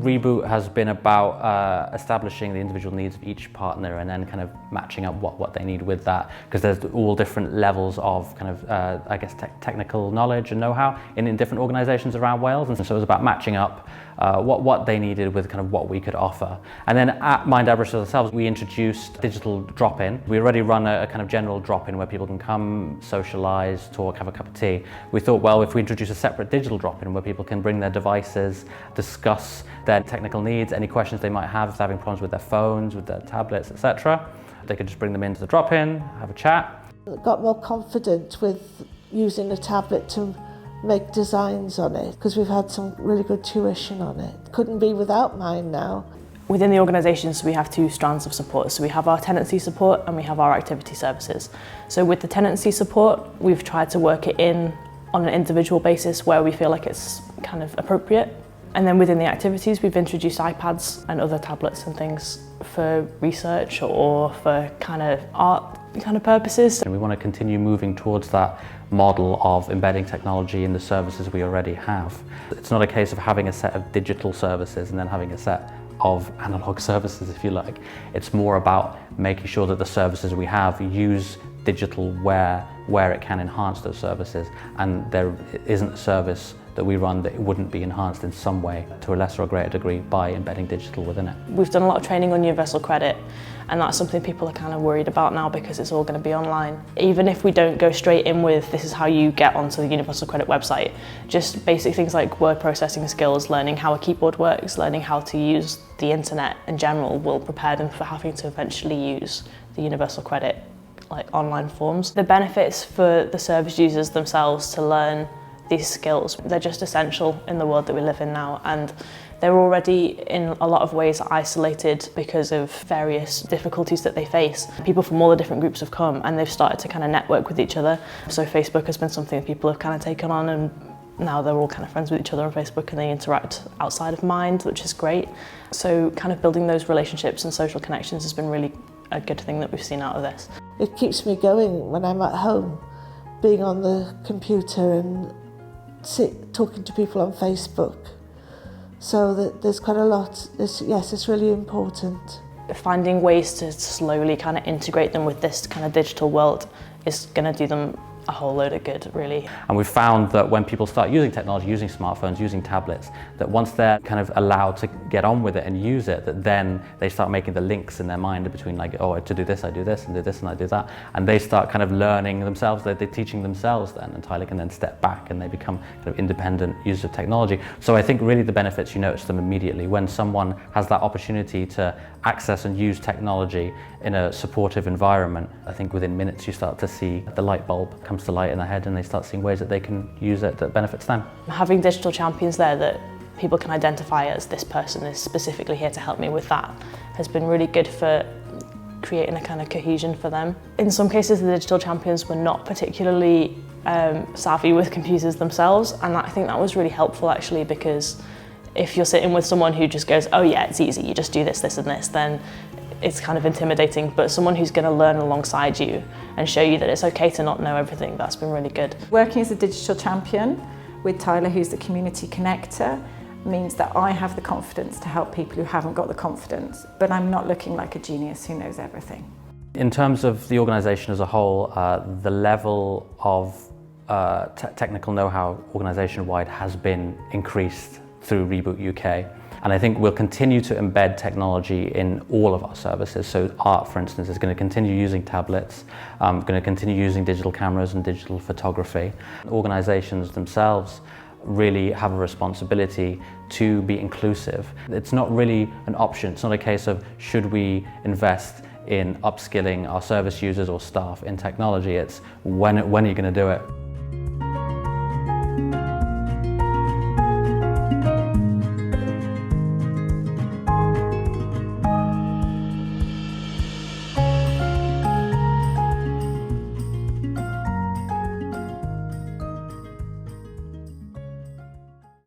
Reboot has been about establishing the individual needs of each partner and then kind of matching up what they need with that, because there's all different levels of kind of, I guess, technical knowledge and know-how in different organisations around Wales, and so it was about matching up what they needed with kind of what we could offer. And then at Mind Aberystwyth ourselves, we introduced digital drop-in. We already run a kind of general drop-in where people can come, socialise, talk, have a cup of tea. We thought, well, if we introduce a separate digital drop-in where people can bring their devices, discuss their technical needs, any questions they might have if they're having problems with their phones, with their tablets, etc., they could just bring them into the drop-in, have a chat. I got more confident with using the tablet to make designs on it, because we've had some really good tuition on it. Couldn't be without mine now. Within the organisations, we have two strands of support. So we have our tenancy support and we have our activity services. So with the tenancy support, we've tried to work it in on an individual basis where we feel like it's kind of appropriate. And then within the activities, we've introduced iPads and other tablets and things for research or for kind of art kind of purposes. And we want to continue moving towards that model of embedding technology in the services we already have. It's not a case of having a set of digital services and then having a set of analog services, if you like. It's more about making sure that the services we have use digital where it can enhance those services, and there isn't a service that we run that it wouldn't be enhanced in some way to a lesser or greater degree by embedding digital within it. We've done a lot of training on universal credit, and that's something people are kind of worried about now because it's all going to be online. Even if we don't go straight in with this is how you get onto the universal credit website, just basic things like word processing skills, learning how a keyboard works, learning how to use the internet in general will prepare them for having to eventually use the universal credit like online forms. The benefits for the service users themselves to learn these skills, they're just essential in the world that we live in now, and they're already in a lot of ways isolated because of various difficulties that they face. People from all the different groups have come and they've started to kind of network with each other. So Facebook has been something that people have kind of taken on, and now they're all kind of friends with each other on Facebook and they interact outside of Mind, which is great. So kind of building those relationships and social connections has been really a good thing that we've seen out of this. It keeps me going when I'm at home, being on the computer and talking to people on Facebook. So that there's quite a lot. Yes, it's really important. Finding ways to slowly kind of integrate them with this kind of digital world is going to do them a whole load of good, really. And we've found that when people start using technology, using smartphones, using tablets, that once they're kind of allowed to get on with it and use it, that then they start making the links in their mind between like, oh, to do this, I do this, and do this, and I do that. And they start kind of learning themselves, they're teaching themselves then, and Tyler can then step back and they become kind of independent users of technology. So I think really the benefits, you notice them immediately. When someone has that opportunity to access and use technology in a supportive environment, I think within minutes you start to see the light bulb comes to light in their head and they start seeing ways that they can use it that benefits them. Having digital champions there that people can identify as this person is specifically here to help me with that has been really good for creating a kind of cohesion for them. In some cases the digital champions were not particularly savvy with computers themselves, and I think that was really helpful actually, because if you're sitting with someone who just goes, oh yeah, it's easy, you just do this, this and this, then it's kind of intimidating. But someone who's going to learn alongside you and show you that it's okay to not know everything, that's been really good. Working as a digital champion with Tyler, who's the community connector, means that I have the confidence to help people who haven't got the confidence, but I'm not looking like a genius who knows everything. In terms of the organisation as a whole, the level of technical know-how organisation-wide has been increased through Reboot UK. And I think we'll continue to embed technology in all of our services. So art, for instance, is going to continue using tablets, going to continue using digital cameras and digital photography. Organisations themselves really have a responsibility to be inclusive. It's not really an option. It's not a case of should we invest in upskilling our service users or staff in technology. It's when are you going to do it?